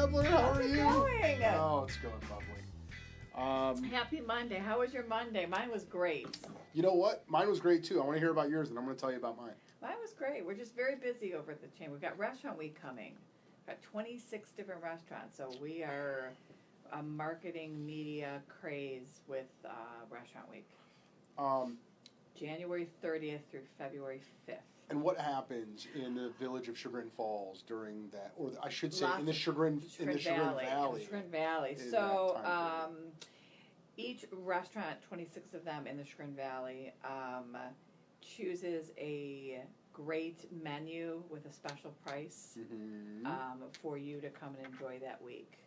Gabler. How are you? Going? Oh, it's going lovely. Happy Monday. How was your Monday? Mine was great. You know what? Mine was great too. I want to hear about yours, and I'm going to tell you about mine. Mine was great. We're just very busy over at the chain. We've got Restaurant Week coming. We've got 26 different restaurants, so we are a marketing media craze with Restaurant Week. January 30th through February 5th. And what happens in the village of Chagrin Falls during that, or I should say, in the Chagrin Valley? Chagrin Valley. So each restaurant, 26 of them in the Chagrin Valley, chooses a great menu with a special price for you to come and enjoy that week.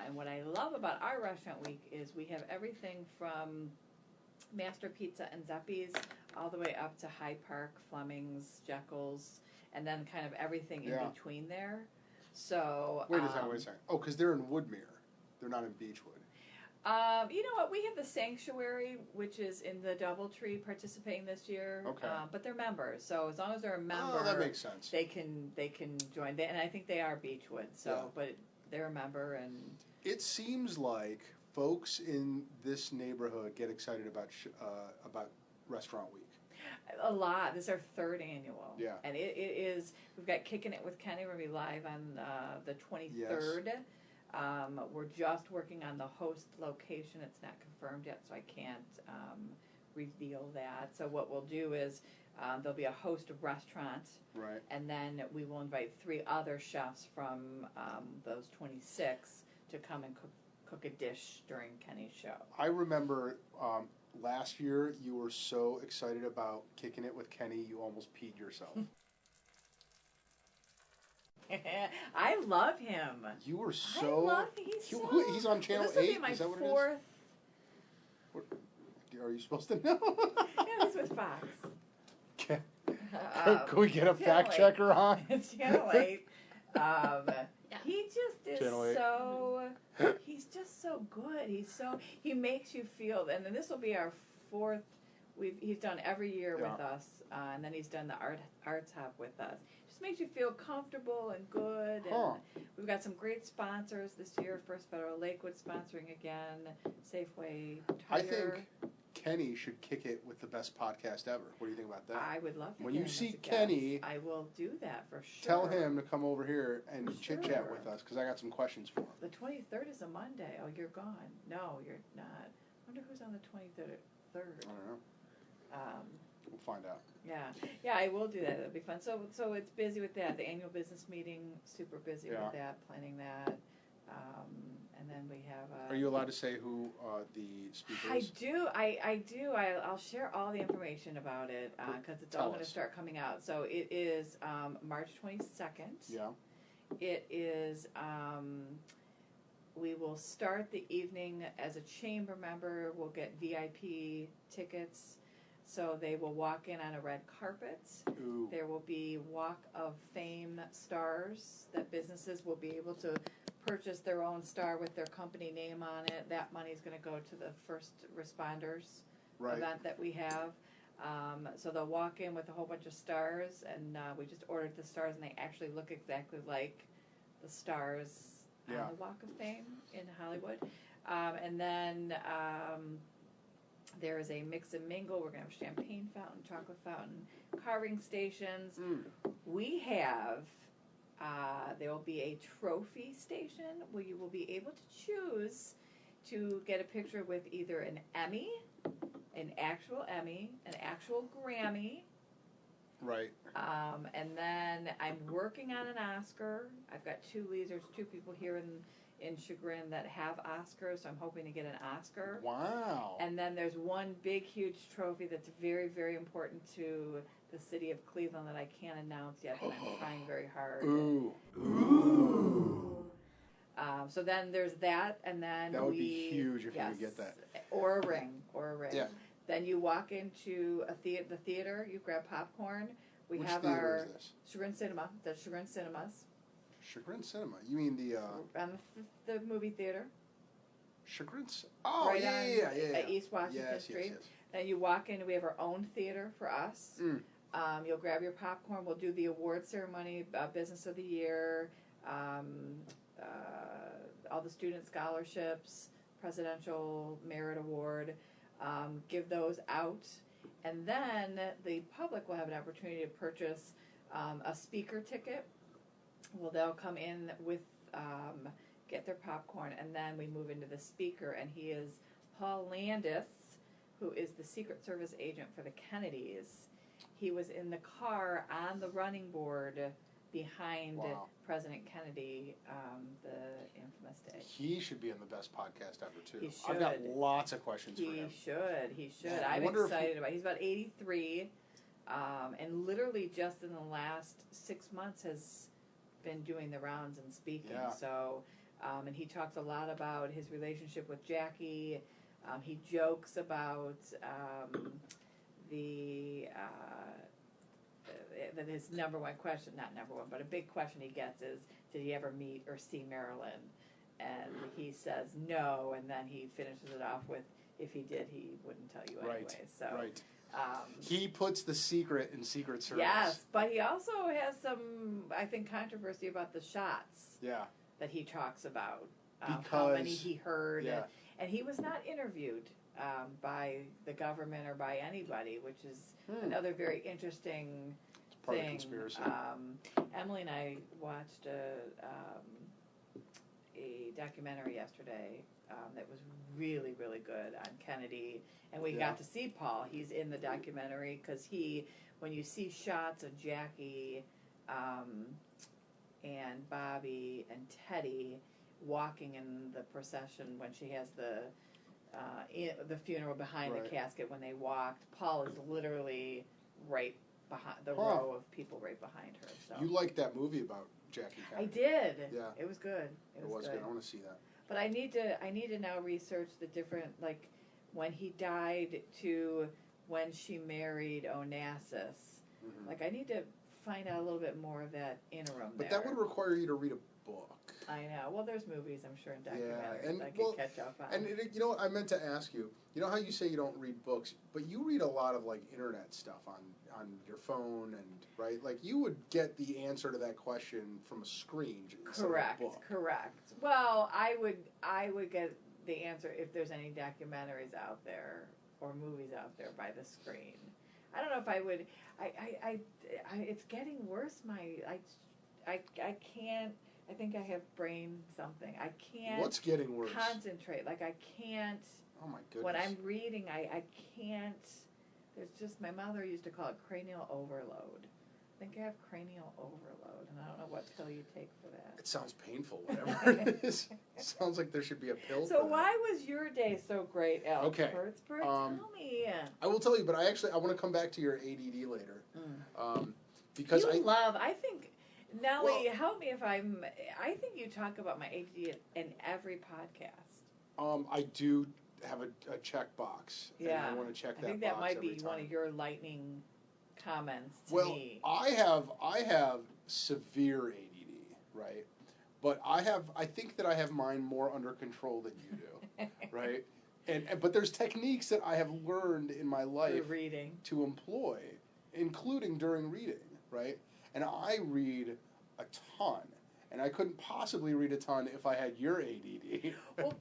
And what I love about our Restaurant Week is we have everything from Master Pizza and Zeppi's all the way up to Hyde Park, Fleming's, Jekyll's, and then kind of everything in between there. So wait a second. Oh, because they're in Woodmere. They're not in Beechwood. You know what? We have the Sanctuary, which is in the DoubleTree, participating this year. Okay. But they're members, so as long as they're a member, that makes sense. They can join. And I think they are Beechwood. So, but they're a member, and it seems like folks in this neighborhood get excited about Restaurant Week. A lot. This is our third annual. Yeah. And it is, we've got Kicking It with Kenny. We're going to be live on the 23rd. Yes. We're just working on the host location. It's not confirmed yet, so I can't reveal that. So what we'll do is there'll be a host restaurant. Right. And then we will invite 3 other chefs from those 26 to come and cook a dish during Kenny's show. I remember last year you were so excited about Kicking It with Kenny, you almost peed yourself. I love him. You were so... I love him. He's on Channel 8? This will be my is that what fourth... it is? Are you supposed to know? Yeah, he's with Fox. Can we get a fact checker on? It's Channel 8. He just is so... He's just so good. He makes you feel... And then this will be our fourth... He's done every year with us, and then he's done the Arts Hub with us. Just makes you feel comfortable and good. And we've got some great sponsors this year. First Federal Lakewood sponsoring again. Safeway, Tire. I think Kenny should kick it with the Best Podcast Ever. What do you think about that? I would love to. When you see Kenny, I will do that for sure. Tell him to come over here and chit chat with us because I got some questions for him. The 23rd is a Monday. Oh, you're gone. No, you're not. I wonder who's on the 23rd. I don't know. We'll find out. Yeah, I will do that. It'll be fun. So it's busy with that. The annual business meeting, super busy with that, planning that. And then we have... Are you allowed to say who the speaker is? I do. I'll share all the information about it because it's all going to start coming out. So it is March 22nd. Yeah. It is... we will start the evening as a chamber member. We'll get VIP tickets. So they will walk in on a red carpet. Ooh. There will be Walk of Fame stars that businesses will be able to purchase their own star with their company name on it. That money is going to go to the first responders event that we have. So they'll walk in with a whole bunch of stars, and we just ordered the stars, and they actually look exactly like the stars on the Walk of Fame in Hollywood. And then... there is a mix and mingle. We're going to have champagne fountain, chocolate fountain, carving stations. We have, there will be a trophy station where you will be able to choose to get a picture with either an Emmy, an actual Grammy. Right. And then I'm working on an Oscar. I've got 2 leads. There's 2 people here in Chagrin that have Oscars, so I'm hoping to get an Oscar. Wow. And then there's one big, huge trophy that's very, very important to the city of Cleveland that I can't announce yet, but I'm trying very hard. Ooh. So then there's that, and then that would be huge if you could get that. Or a ring. Yeah. Then you walk into the theater, you grab popcorn. Which theater is this? Chagrin Cinema. The Chagrin Cinemas. Chagrin Cinema. You mean the... the movie theater. Chagrin Cinema. Oh, right yeah. East Washington Street. Yes. Then you walk in, we have our own theater for us. You'll grab your popcorn. We'll do the award ceremony, Business of the Year, the student scholarships, Presidential Merit Award, give those out. And then the public will have an opportunity to purchase a speaker ticket. Well, they'll come in with, get their popcorn, and then we move into the speaker, and he is Paul Landis, who is the Secret Service agent for the Kennedys. He was in the car on the running board behind President Kennedy, the infamous day. He should be on the Best Podcast Ever, too. He should. I've got lots of questions for him. He should. Man, I'm excited about it. He's about 83, and literally just in the last 6 months has been doing the rounds and speaking. Yeah. So, and he talks a lot about his relationship with Jackie. He jokes about that his number one question, not number one, but a big question he gets is, did he ever meet or see Marilyn? And he says no, and then he finishes it off with, if he did, he wouldn't tell you anyway. So, he puts the secret in Secret Service. Yes, but he also has some, I think, controversy about the shots that he talks about. Because, how many he heard. Yeah. And he was not interviewed by the government or by anybody, which is another very interesting part thing. of conspiracy. Emily and I watched a documentary yesterday that was really, really good on Kennedy, and we got to see Paul. He's in the documentary because when you see shots of Jackie and Bobby and Teddy walking in the procession when she has the funeral behind the casket, when they walked, Paul is literally right behind the row of people right behind her. So you liked that movie about Jackie Kennedy? I did. Yeah, it was good. It was good. I want to see that. But I need to now research the different, like when he died to when she married Onassis. Mm-hmm. Like I need to find out a little bit more of that interim. But that would require you to read a book. I know. Well, there's movies, I'm sure, and documentaries and I could catch up on. And you know what I meant to ask you? You know how you say you don't read books, but you read a lot of like internet stuff on your phone, and right? Like you would get the answer to that question from a screen. Correct. Well, I would get the answer if there's any documentaries out there or movies out there by the screen. I don't know if I would. It's getting worse. I can't. I think I have brain something. I can't. What's getting worse? Concentrate. Like I can't. Oh my goodness. When I'm reading, I can't. There's just, my mother used to call it cranial overload. I think I have cranial overload, and I don't know what pill you take for that. It sounds painful, whatever it is. It sounds like there should be a pill So for why was your day so great, Al? Okay. Tell me. I will tell you, but I want to come back to your ADD later. Because I think, Nellie, help me if I think you talk about my ADD in every podcast. I do have a checkbox. Yeah. And I want to check that box. I think that might be every time. one of your lightning comments to me. I have severe ADD, right? But I think that I have mine more under control than you do, right? But there's techniques that I have learned in my life to employ, including during reading, right? And I read a ton. And I couldn't possibly read a ton if I had your ADD. Well,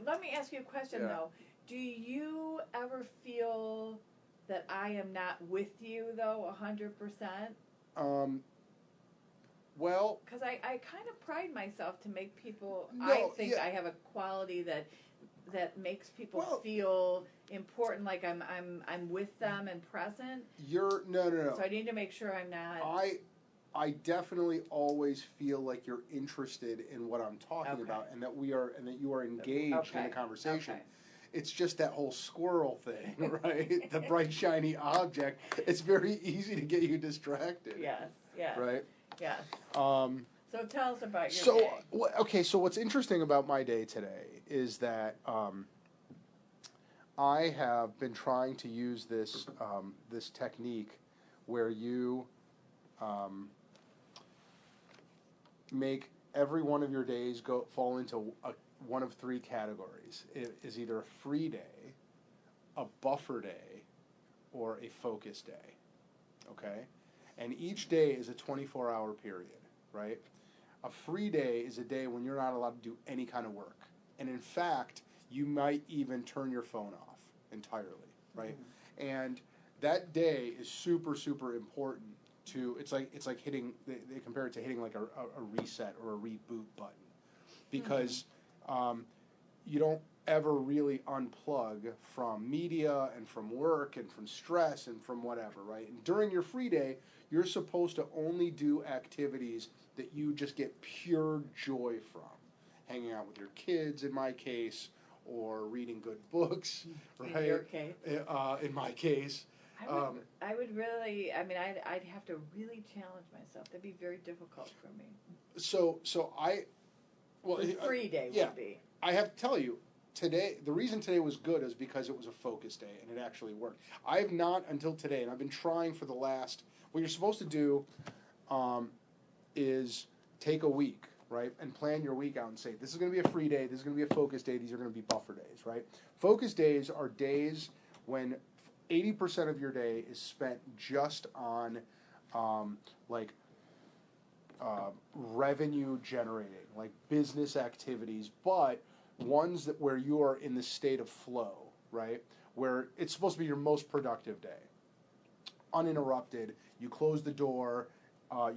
let me ask you a question, though. Do you ever feel that I am not with you, though, 100%? Well... Because I kind of pride myself to make people... No, I think I have a quality that makes people feel important, like I'm with them and present. No. So I need to make sure I'm not... I definitely always feel like you're interested in what I'm talking about, and that you are engaged in the conversation. Okay. It's just that whole squirrel thing, right? The bright shiny object. It's very easy to get you distracted. Yes. Right. Yes. So tell us about your day. Okay. So what's interesting about my day today is that I have been trying to use this this technique where you make every one of your days fall into one of three categories. It is either a free day, a buffer day, or a focus day. Okay? And each day is a 24-hour period, right? A free day is a day when you're not allowed to do any kind of work. And in fact, you might even turn your phone off entirely, right? Mm-hmm. And that day is super, super important to, it's like hitting, they compare it to hitting like a reset or a reboot button. Because you don't ever really unplug from media and from work and from stress and from whatever, right? And during your free day, you're supposed to only do activities that you just get pure joy from. Hanging out with your kids, in my case, or reading good books, right? In your case. In my case. I would really, I mean, I'd have to really challenge myself. That'd be very difficult for me. Well, the free day would be. I have to tell you, today, the reason today was good is because it was a focus day, and it actually worked. I have not, until today, and I've been trying for the last, what you're supposed to do is take a week, right, and plan your week out and say, this is going to be a free day, this is going to be a focus day, these are going to be buffer days, right? Focus days are days when 80% of your day is spent just on, revenue generating, like business activities, but ones where you are in the state of flow, right? Where it's supposed to be your most productive day. Uninterrupted, you close the door,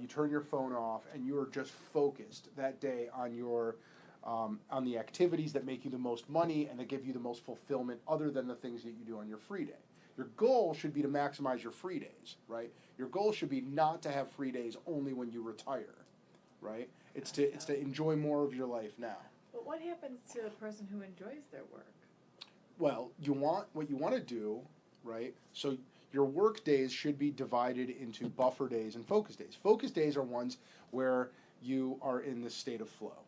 you turn your phone off, and you are just focused that day on your on the activities that make you the most money and that give you the most fulfillment other than the things that you do on your free day. Your goal should be to maximize your free days, right? Your goal should be not to have free days only when you retire, right? It's to enjoy more of your life now. But what happens to a person who enjoys their work? Well, what you want to do, right? So your work days should be divided into buffer days and focus days. Focus days are ones where you are in the state of flow,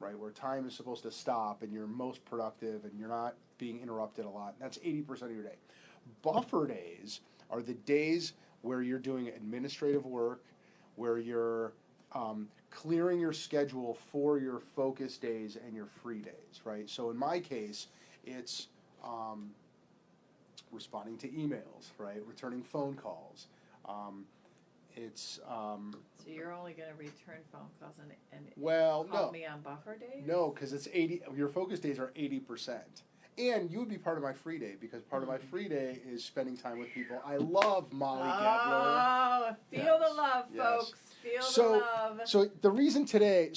right? Where time is supposed to stop and you're most productive and you're not being interrupted a lot. That's 80% of your day. Buffer days are the days where you're doing administrative work, where you're clearing your schedule for your focus days and your free days, right? So in my case, it's responding to emails, right? Returning phone calls. So you're only going to return phone calls and call me on buffer days? No, because it's 80. Your focus days are 80%. And you would be part of my free day because part of my free day is spending time with people I love, Molly Gebler. Oh, feel the love, folks. Feel the love. So the reason today,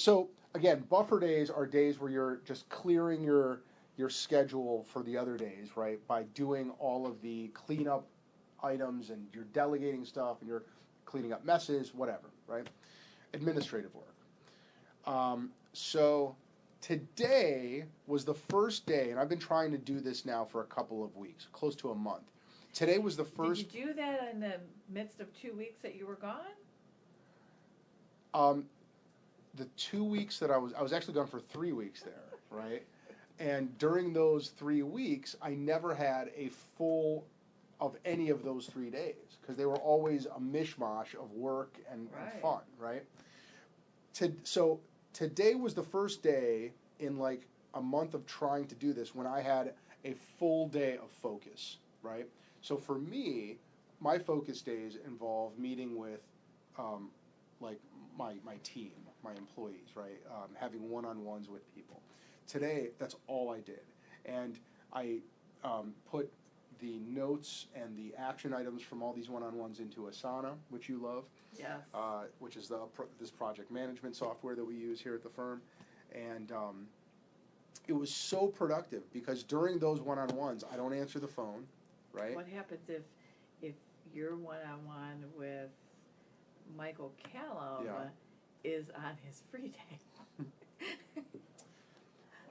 again, buffer days are days where you're just clearing your schedule for the other days, right? By doing all of the cleanup items and you're delegating stuff and you're cleaning up messes, whatever, right? Administrative work. So today was the first day, and I've been trying to do this now for a couple of weeks, close to a month. Today was the first... Did you do that in the midst of 2 weeks that you were gone? The 2 weeks that I was actually gone for 3 weeks there, right? And during those 3 weeks, I never had a full of any of those 3 days because they were always a mishmash of work and fun, right? So today was the first day in like a month of trying to do this when I had a full day of focus, right? So for me, my focus days involve meeting with like my team, my employees, right? Having one-on-ones with people. Today, that's all I did. And I put the notes and the action items from all these one-on-ones into Asana, which you love. Yes. Which is this project management software that we use here at the firm. And it was so productive because during those one-on-ones, I don't answer the phone, right? What happens if your one-on-one with Michael Callum is on his free day?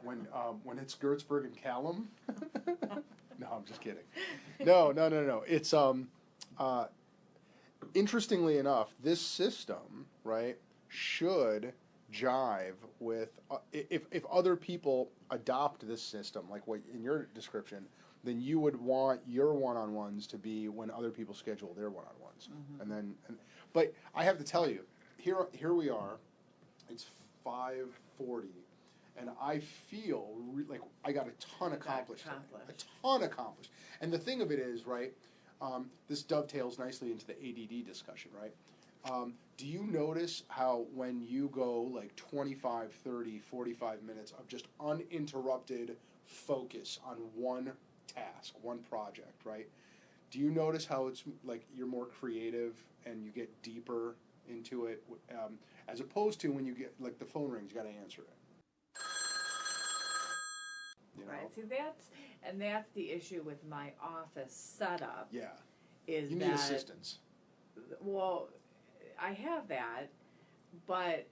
When it's Gertzberg and Callum? No, I'm just kidding. No. It's interestingly enough, this system, right, should jive with if other people adopt this system, like what in your description, then you would want your one-on-ones to be when other people schedule their one-on-ones, but I have to tell you, here we are. It's 5:40. And I feel like I got a ton accomplished. A ton accomplished. And the thing of it is, right, this dovetails nicely into the ADD discussion, right? Do you notice how when you go like 25, 30, 45 minutes of just uninterrupted focus on one task, one project, right? Do you notice how it's like you're more creative and you get deeper into it, as opposed to when you get like the phone rings, you got to answer it. You know? Right. See, that's the issue with my office setup. Yeah. Is you need assistance. Well, I have that, but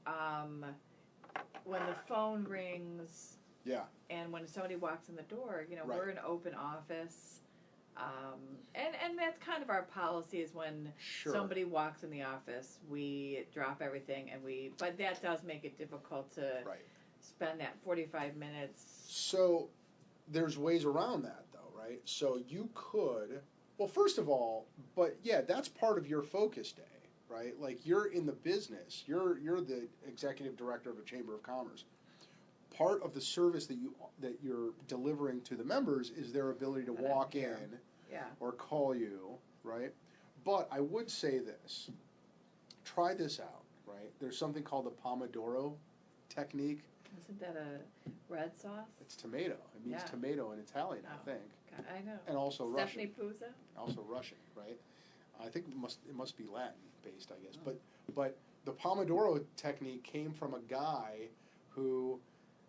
when the phone rings, yeah, and when somebody walks in the door, you know, right. we're an open office, and that's kind of our policy is when somebody walks in the office, we drop everything but that does make it difficult to spend that 45 minutes. So there's ways around that though, right? So you could, well, first of all, but yeah, that's part of your focus day. Right, like you're in the business. You're the executive director of a chamber of commerce. Part of the service that you're delivering to the members is their ability to walk in, or call you, right? But I would say this: try this out, right? There's something called the Pomodoro technique. Isn't that a red sauce? It's tomato. It means tomato in Italian, I think. God, I know. And also Stephanie Russian. Puzza? Also Russian, right? I think it must be Latin based, I guess. But the Pomodoro technique came from a guy who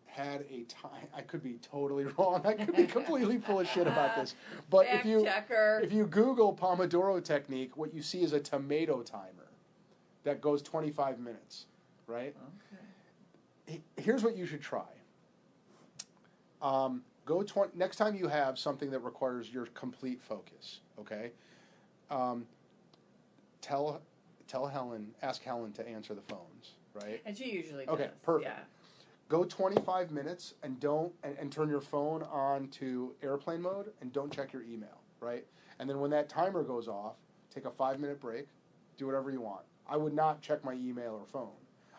had a time. I could be totally wrong. I could be completely full of shit about this. But if you Google Pomodoro technique, what you see is a tomato timer that goes 25 minutes, right? Okay. Here's what you should try. Next time you have something that requires your complete focus, okay? Ask Helen to answer the phones, right? And she usually does. Okay, perfect. Yeah. Go 25 minutes and turn your phone on to airplane mode and don't check your email, right? And then when that timer goes off, take a 5-minute break, do whatever you want. I would not check my email or phone.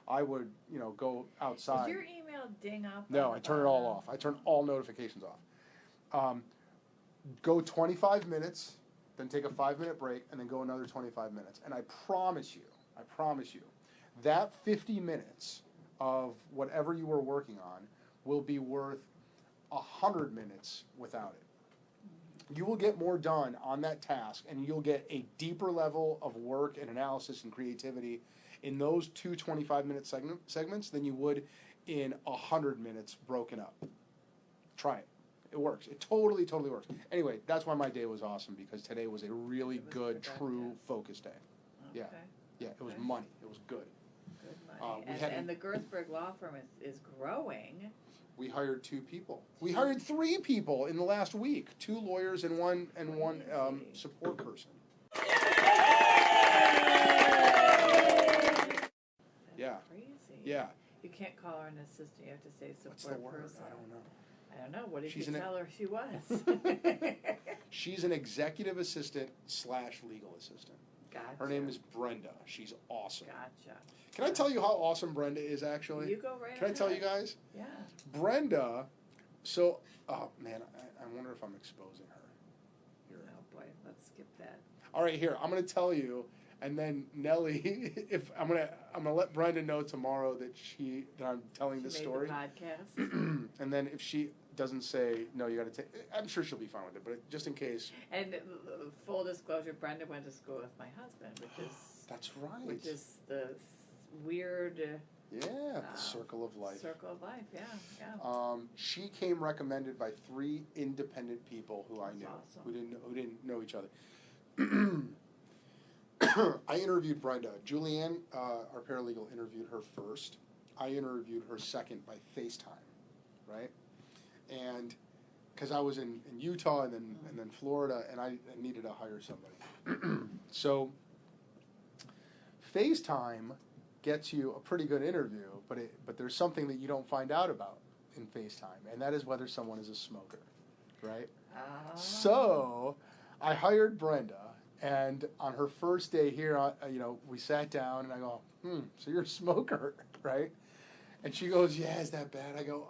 I would, go outside. Does your email ding up? No, I turn it all off. I turn all notifications off. Go 25 minutes. Then take a 5-minute break, and then go another 25 minutes. And I promise you, that 50 minutes of whatever you were working on will be worth 100 minutes without it. You will get more done on that task, and you'll get a deeper level of work and analysis and creativity in those 2 25-minute segments than you would in 100 minutes broken up. Try it. It works. It totally works. Anyway, that's why my day was awesome, because today was a really good, true focus day. Okay. Yeah, it was money. It was good. Good money. And the Gerthberg Law Firm is growing. We hired 2 people. We hired 3 people in the last week. 2 lawyers and one support person. Yeah. Crazy. Yeah. You can't call her an assistant. You have to say support What's the word? person. I don't know. I don't know. What did you tell her she was? She's an executive assistant / legal assistant. Gotcha. Her name is Brenda. She's awesome. Gotcha. Can I tell you how awesome Brenda is, actually? You go right Can I tell you guys? Yeah. Brenda, oh man, I wonder if I'm exposing her. Here. Oh boy, let's skip that. All right, here, I'm going to tell you, and then Nellie, if I'm gonna let Brenda know tomorrow that I'm telling this story. The podcast. And then if she doesn't say no, you got to take. I'm sure she'll be fine with it, but just in case. And full disclosure, Brenda went to school with my husband, which is that's right. Which is the weird. The circle of life. Circle of life, yeah. She came recommended by 3 independent people who I knew, awesome. who didn't know each other. I interviewed Brenda. Julianne, our paralegal, interviewed her first. I interviewed her second by FaceTime, right? And because I was in Utah and then Florida, and I needed to hire somebody. So FaceTime gets you a pretty good interview, but there's something that you don't find out about in FaceTime, and that is whether someone is a smoker, right? So I hired Brenda. And on her first day here, we sat down, and I go, so you're a smoker, right? And she goes, yeah, is that bad? I go,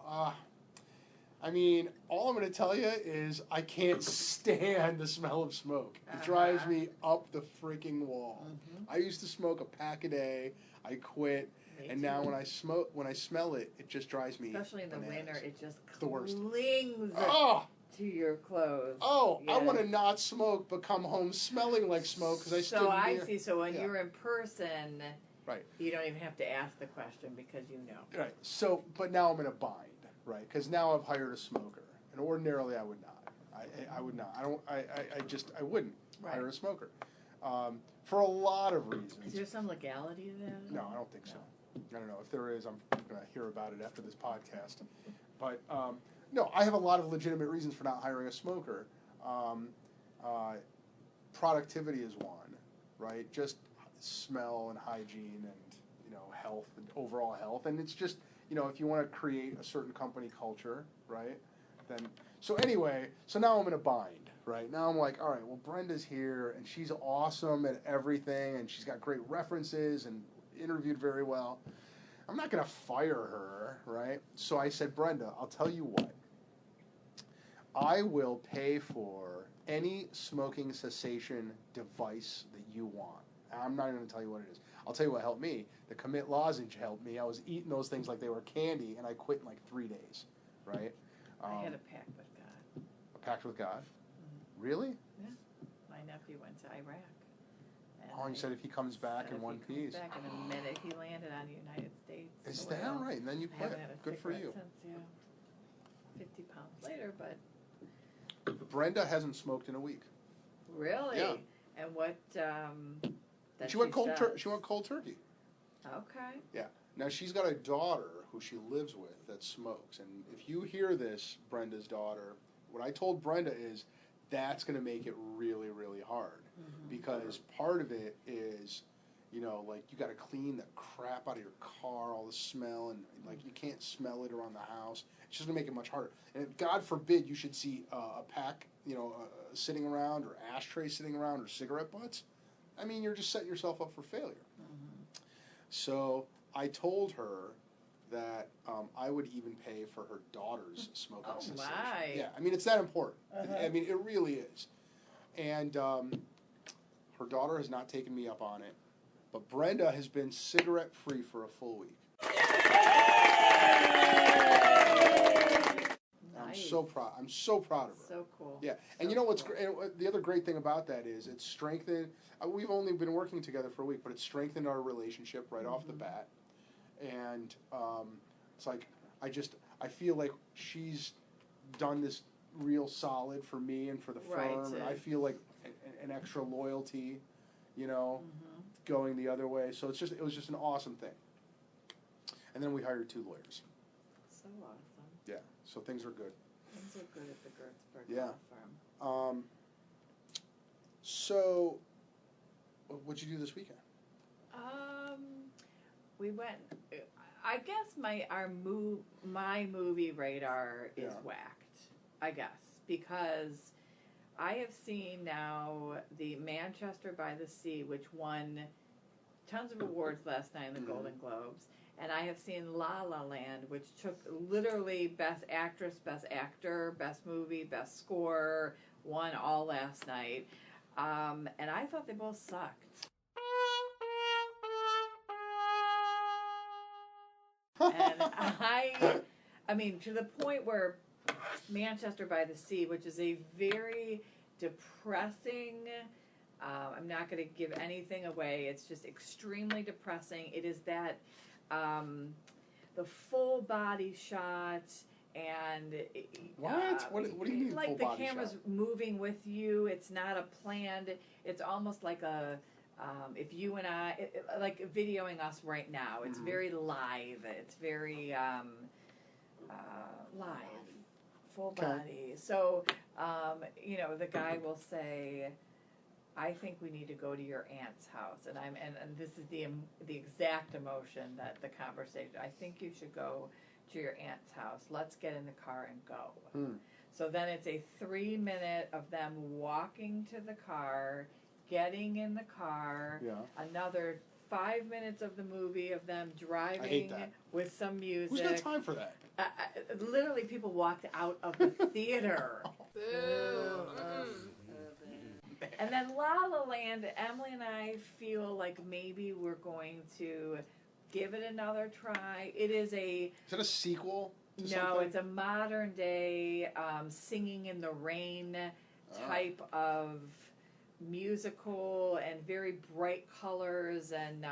I mean, all I'm going to tell you is I can't stand the smell of smoke. It drives me up the freaking wall. Mm-hmm. I used to smoke a pack a day. I quit. And now when I smell it, it just drives me Especially in the bananas. winter, it just It's the worst. clings to your clothes. Oh, yes. I want to not smoke, but come home smelling like smoke because I stood So I near. see. So when you're in person, right, you don't even have to ask the question because you know. Right. So, but now I'm in a bind, right? Because now I've hired a smoker, and ordinarily I would not. I would not. I wouldn't hire a smoker. For a lot of reasons. Is there some legality to that? No, I don't think so. I don't know. If there is, I'm going to hear about it after this podcast. But, no, I have a lot of legitimate reasons for not hiring a smoker. Productivity is one, right? Just smell and hygiene and, health and overall health. And it's just, if you want to create a certain company culture, right, then... So anyway, so now I'm in a bind, right? Now I'm like, all right, well, Brenda's here, and she's awesome at everything, and she's got great references and interviewed very well. I'm not going to fire her, right? So I said, Brenda, I'll tell you what. I will pay for any smoking cessation device that you want. I'm not even going to tell you what it is. I'll tell you what helped me. The Commit lozenge helped me. I was eating those things like they were candy, and I quit in like 3 days, right? I had a pact with God. A pact with God? Mm-hmm. Really? Yeah. My nephew went to Iraq. And you said if he comes back in one piece. Back in the minute he landed on the United States. Is that right? And then you quit. Good for you. Since, 50 pounds later, but... Brenda hasn't smoked in a week. Really? Yeah. And what... she went cold turkey. Okay. Yeah. Now, she's got a daughter who she lives with that smokes. And if you hear this, Brenda's daughter, what I told Brenda is that's going to make it really, really hard. Mm-hmm. Because part of it is, like you got to clean the crap out of your car, all the smell, and like you can't smell it around the house. It's just going to make it much harder. And if, God forbid, you should see a pack, sitting around, or ashtray sitting around, or cigarette butts, I mean, you're just setting yourself up for failure. Mm-hmm. So I told her that I would even pay for her daughter's smoking cessation. My. Yeah, I mean, it's that important. Uh-huh. I mean, it really is. And her daughter has not taken me up on it, but Brenda has been cigarette-free for a full week. Nice. I'm so proud of her. So cool. Yeah, and you know what's great? The other great thing about that is it's strengthened. We've only been working together for a week, but it's strengthened our relationship right off the bat. And it's like I feel like she's done this real solid for me and for the firm, and I feel like an extra loyalty, going the other way. So it was just an awesome thing. And then we hired 2 lawyers. So awesome. Yeah, so things are good. Things are good at the Gertzberg law firm. So, what'd you do this weekend? We went. I guess my movie radar is whacked. I guess because I have seen now the Manchester by the Sea, which won tons of awards last night in the Golden Globes. And I have seen La La Land, which took literally Best Actress, Best Actor, Best Movie, Best Score, won all last night. And I thought they both sucked. And I mean, to the point where Manchester by the Sea, which is a very depressing... I'm not going to give anything away. It's just extremely depressing. It is that... the full body shot and what do you mean like full the body camera's shot? moving with you. It's not a planned. It's almost like a if you and I like videoing us right now. It's very live. It's very live, full body. So the guy will say, I think we need to go to your aunt's house, and and this is the exact emotion that the conversation. I think you should go to your aunt's house. Let's get in the car and go. So then it's a 3-minute of them walking to the car, getting in the car. Yeah. Another 5 minutes of the movie of them I hate driving that. with some music. Who's got time for that? Literally, people walked out of the theater. And then La La Land, Emily and I feel like maybe we're going to give it another try. Is it a sequel to No, something? it's a modern day singing in the rain type of musical and very bright colors, and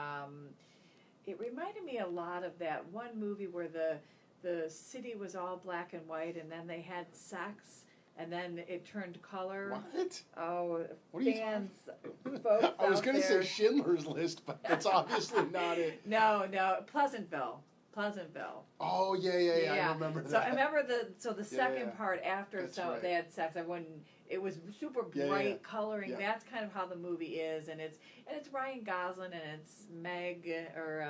it reminded me a lot of that one movie where the city was all black and white, and then they had sex, and then it turned color. What? Oh, What are you fans, talking? folks I was going to say Schindler's List, but that's obviously not it. No, Pleasantville. Oh yeah. I remember that. So I remember the second yeah. part after That's right. They had sex. It was super bright coloring. Yeah. That's kind of how the movie is, and it's Ryan Gosling and it's Meg or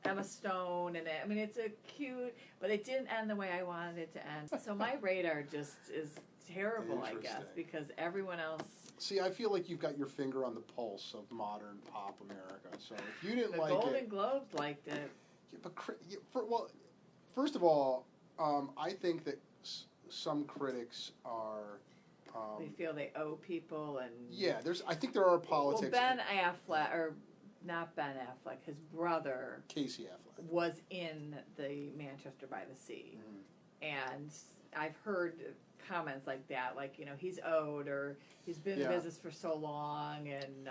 Emma Stone, and it's a cute, but it didn't end the way I wanted it to end. So my radar just is terrible, I guess, because everyone else. See, I feel like you've got your finger on the pulse of modern pop America. So if you didn't like it, the Golden Globes liked it. Yeah, but first of all, I think that some critics are. They feel they owe people, and I think there are politics. Well, Ben Affleck, or not Ben Affleck, his brother, Casey Affleck, was in the Manchester by the Sea, and I've heard comments like that, like he's owed, or he's been in business for so long, and.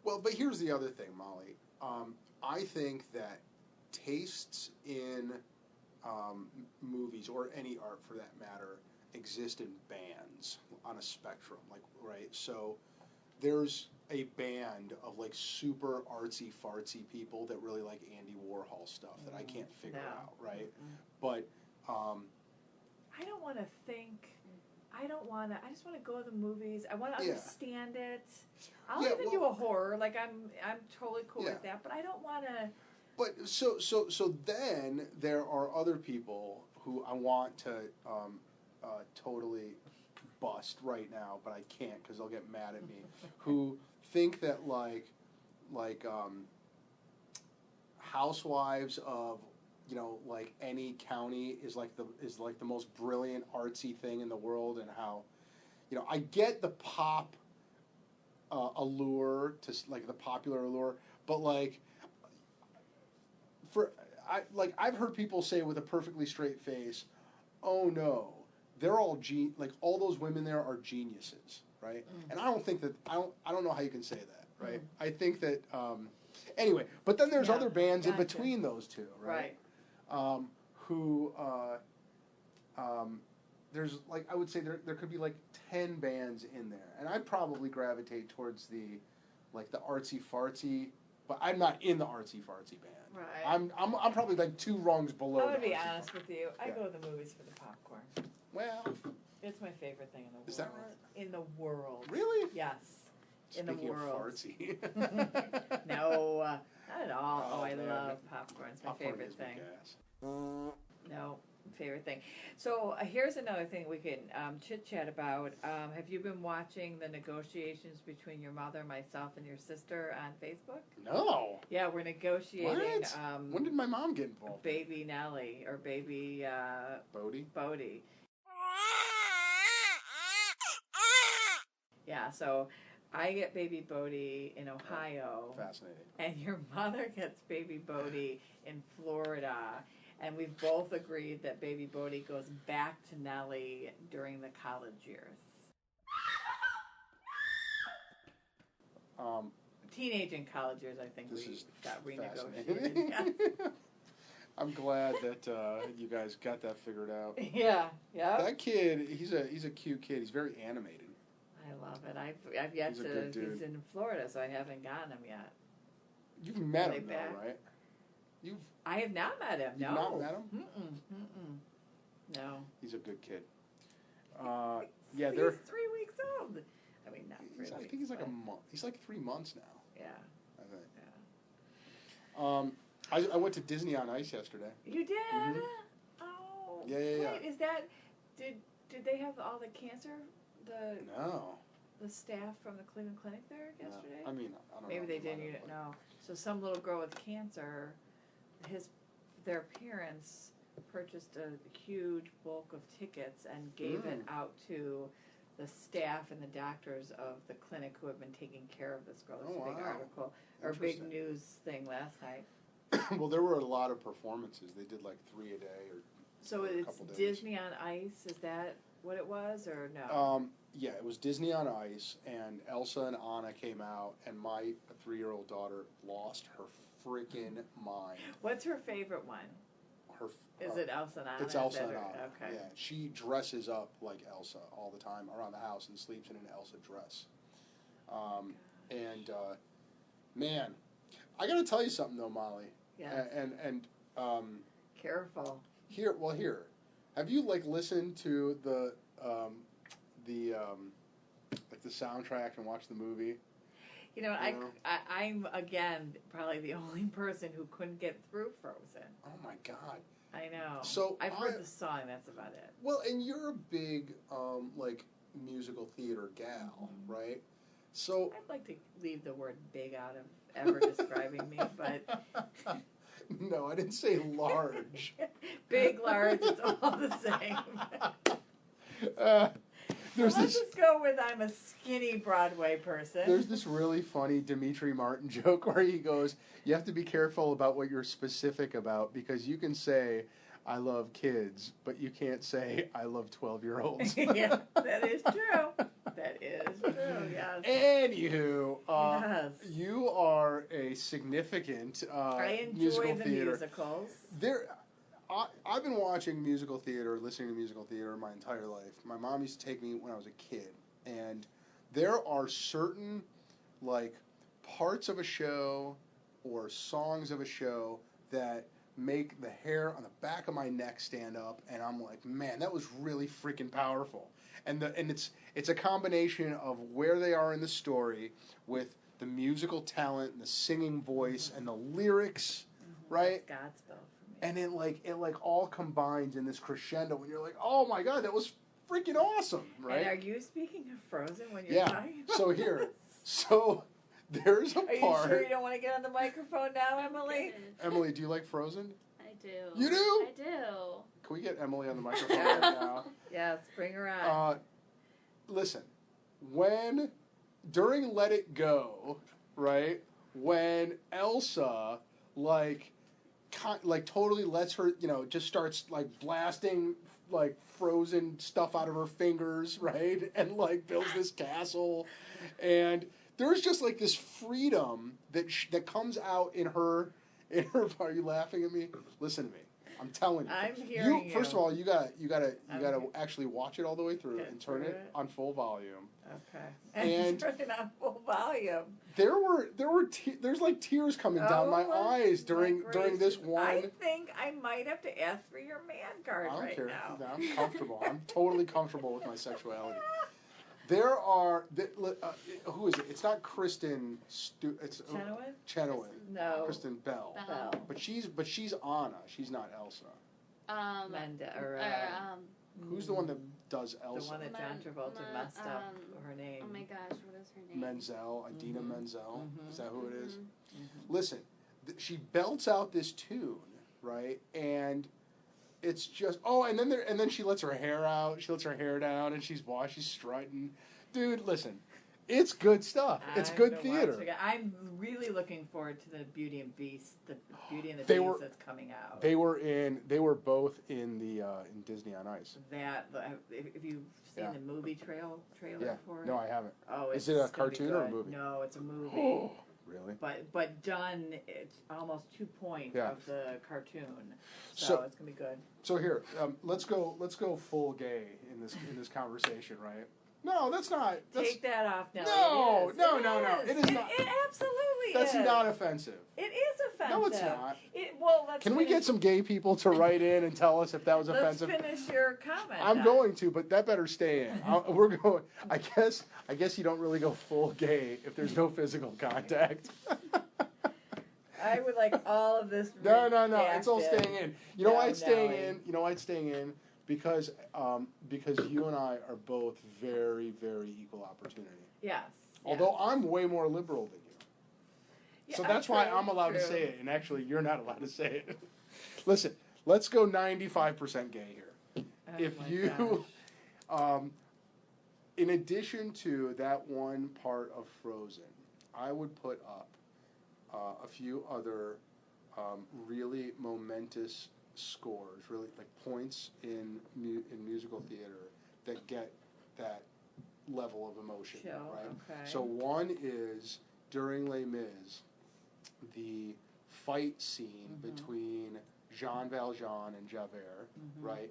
Well, but here's the other thing, Molly. I think that tastes in movies, or any art for that matter, exist in bands on a spectrum, right? So there's a band of super artsy fartsy people that really like Andy Warhol stuff that I can't figure out, right? But I don't want to think. I just want to go to the movies. I want to understand it. I'll even do a horror. I'm totally cool with that, but I don't want to. But so then there are other people who I want to totally bust right now, but I can't because they'll get mad at me. Who think that housewives of any county is the most brilliant artsy thing in the world, and how I get the pop allure to the popular allure, but I've heard people say with a perfectly straight face, "Oh no, they're all all those women there are geniuses," right? And I don't think that I don't know how you can say that, right? I think that anyway, but then there's other bands in between those two, right? Who there's I would say there could be 10 bands in there, and I'd probably gravitate towards the artsy fartsy, but I'm not in the artsy fartsy band. Right. I'm probably 2 rungs below. I'm gonna be honest with you. I go to the movies for the popcorn. Well, it's my favorite thing in the world. Is that right? In the world. Really? Yes. Speaking in the world. Of fartsy. No, not at all. Oh, I man. love popcorn. It's my favorite thing. No, favorite thing. So here's another thing we can chit-chat about. Have you been watching the negotiations between your mother, myself, and your sister on Facebook? No. Yeah, we're negotiating. What? When did my mom get involved? Baby Nellie, or baby... Bodie. Yeah, so I get baby Bodie in Ohio. Fascinating. And your mother gets baby Bodie in Florida. And we've both agreed that baby Bodie goes back to Nellie during the college years. Teenage and college years, I think got renegotiated. I'm glad that you guys got that figured out. Yeah. That kid, he's a cute kid. He's very animated. I love it. I've yet to. He's in Florida, so I haven't gotten him yet. You've met him, though, right? I have not met him. You've not met him? No. He's a good kid. He's 3 weeks old. I mean, not 3 weeks. I think he's a month. He's 3 months now. Yeah. I think. Yeah. I went to Disney on Ice yesterday. You did? Mm-hmm. Oh. Yeah. Wait, is that? Did they have all the cancer? No. the staff from the Cleveland Clinic there yesterday? I mean, I don't know. Maybe they didn't. You didn't know. So some little girl with cancer, their parents purchased a huge bulk of tickets and gave it out to the staff and the doctors of the clinic who have been taking care of this girl. There's a big article or big news thing last night. Well, there were a lot of performances. They did like 3 a day or. So it's Disney on Ice. Is that what it was, or no? Yeah, it was Disney on Ice, and Elsa and Anna came out, and my 3-year-old daughter lost her freaking mind. What's her favorite one? Is it Elsa and Anna? It's Elsa and Anna. Okay. Yeah, she dresses up like Elsa all the time around the house and sleeps in an Elsa dress. Man, I got to tell you something though, Molly. Yes. Careful. Here. Have you listened to the soundtrack and watched the movie? I'm again probably the only person who couldn't get through Frozen. Oh my God. I know. So I've heard the song. That's about it. Well, and you're a big musical theater gal, right? So I'd like to leave the word "big" out of ever describing me, but no, I didn't say large. Big, large, it's all the same. Let's just go with I'm a skinny Broadway person. There's this really funny Dimitri Martin joke where he goes, you have to be careful about what you're specific about because you can say, I love kids, but you can't say, I love 12-year-olds. Yeah, that is true. That is true, yes. Anywho, yes. You are a significant I enjoy musical the theater. musicals. I've been watching musical theater, listening to musical theater my entire life. My mom used to take me when I was a kid, and there are certain parts of a show or songs of a show that make the hair on the back of my neck stand up, and I'm like, man, that was really freaking powerful. And it's a combination of where they are in the story with the musical talent and the singing voice and the lyrics, right? That's Godspell. And it all combines in this crescendo, and you're like, oh my God, that was freaking awesome, right? And are you speaking of Frozen when you're talking about So there's a part. Are you sure you don't want to get on the microphone now, Emily? Emily, do you like Frozen? I do. You do? I do. Can we get Emily on the microphone right now? Yes, bring her on. Listen, during Let It Go, right, when Elsa, totally lets her, just starts blasting frozen stuff out of her fingers, right? And builds this castle, and there's just this freedom that comes out in her. Are you laughing at me? Listen to me. I'm telling you. I'm hearing you. First of all, you gotta actually watch it all the way through and turn it on full volume. Okay. And turn it on full volume. There's tears coming down my eyes during this one. I think I might have to ask for your man card I don't care. now. No, I'm comfortable. I'm totally comfortable with my sexuality. There are who is it? It's not Kristen. It's Chenoweth. No. Kristen Bell. But she's Anna. She's not Elsa. Who's the one that does Elsa? The one that John Travolta messed up her name. Oh my gosh, what is her name? Menzel, Idina Menzel. Mm-hmm. Is that who it is? Mm-hmm. Listen, she belts out this tune, right? And it's just and then she lets her hair out. She lets her hair down, and she's strutting. Dude, listen, it's good stuff. It's good theater. I'm really looking forward to the Beauty and Beast, the Beauty and the Beast that's coming out. They were both in the in Disney on Ice. If you've seen the movie trailer for it. No, I haven't. Oh, is it a cartoon or a movie? No, it's a movie. Oh, really? But done, it's almost 2 points of the cartoon. So it's gonna be good. So here, let's go full gay in this conversation, right? No, that's not. Take that off now. No. It is not. It absolutely that's is. That's not offensive. It is offensive. No, it's not. Can we get some gay people to write in and tell us if that was offensive? Let's finish your comment. I'm going to, but that better stay in. We're going. I guess you don't really go full gay if there's no physical contact. I would like all of this. No. It's all staying in. You know why it's staying in? because you and I are both very, very equal opportunity. Yes. Although I'm way more liberal than you. Yeah, So that's why true, I'm allowed to true. say it, and actually you're not allowed to say it. Listen, let's go 95% gay here. Oh If my you, gosh. in addition to that one part of Frozen, I would put up a few other really momentous scores, really like points in musical theater that get that level of emotion, Chill, right? okay. So one is during Les Mis, the fight scene between Jean Valjean and Javert, right?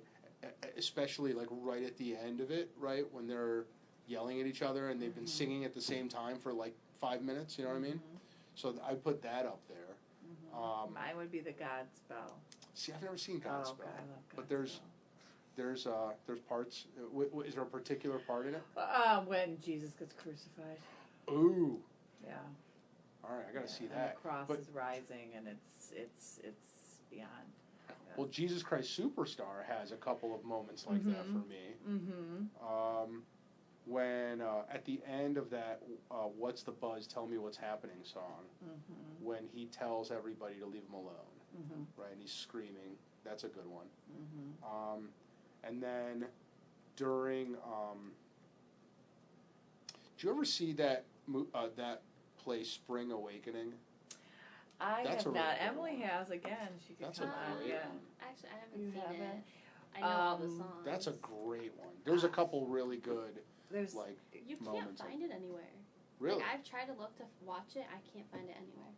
Especially like right at the end of it, right, when they're yelling at each other and they've been singing at the same time for like 5 minutes. You know what I mean? So I put that up there. Mine would be the Godspell. See, I've never seen Godspell, Okay, I love Godspell. but there's parts. Is there a particular part in it? When Jesus gets crucified. Ooh. Yeah. All right, I gotta see And that. the cross But- is rising, and it's beyond. Yeah. Well, Jesus Christ Superstar has a couple of moments like that for me. When at the end of that What's the Buzz, Tell Me What's Happening song, when he tells everybody to leave him alone, right, and he's screaming, that's a good one. And then during, did you ever see that play Spring Awakening? have That's a really not. good Emily one. has, again. She could That's come a on. great Yeah. one. Actually, I haven't You seen haven't? it. I know all the songs. That's a great one. There's a couple really good, There's like, You can't moments. find it anywhere. Really? Like, I've tried to look to watch it. I can't find it anywhere.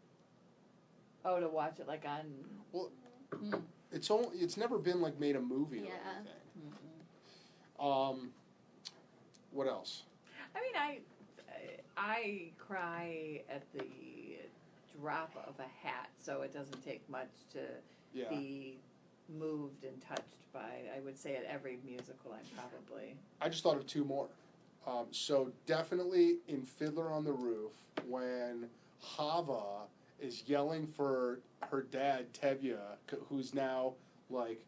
to watch it like on. Well, it's never been like made a movie or Yeah. anything. What else? I mean, I cry at the drop of a hat, so it doesn't take much to Yeah. be moved and touched by. I would say at every musical, I'm probably. I just thought of two more. So definitely in Fiddler on the Roof, when Hava is yelling for her dad Tevye, who's now like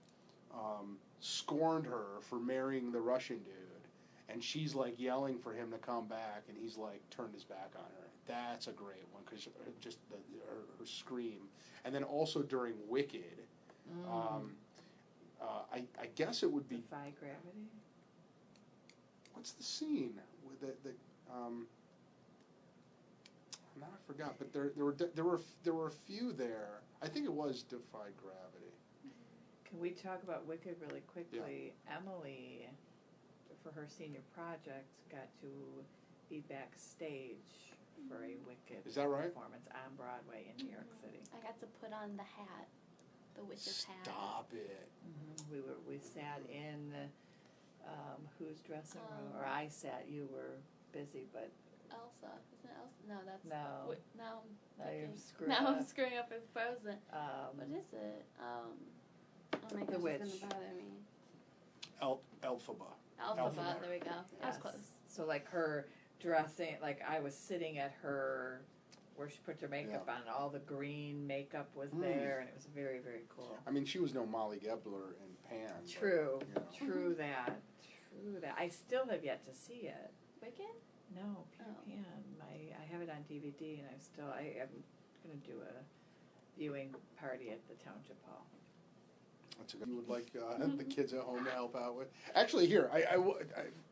scorned her for marrying the Russian dude, and she's like yelling for him to come back, and he's like turned his back on her. That's a great one because just her scream, and then also during Wicked, I guess it would be. Defy Gravity. What's the scene with the now I forgot, but there were a few there. I think it was Defy Gravity. Can we talk about Wicked really quickly? Yeah. Emily, for her senior project, got to be backstage for a Wicked performance on Broadway in New York City. I got to put on the hat, the witch's hat. Stop it! We sat in whose dressing room, or I sat. You were busy, but Elsa, isn't it Elsa? No, that's no. Now I'm screwing up with Frozen. What is it? Oh my gosh, The Witch. it's gonna bother me. Elphaba. Elphaba. There we go. Yes. I was close. So like her dressing, like I was sitting at her where she put her makeup on, and all the green makeup was there, and it was very, very cool. I mean, she was no Molly Gebler in Pan. True, but, you know. True that. I still have yet to see it. Wicked? No, Peter Pan. I have it on DVD, and I am going to do a viewing party at the Township Hall. That's a good. You would like the kids at home to help out with. Actually, here, I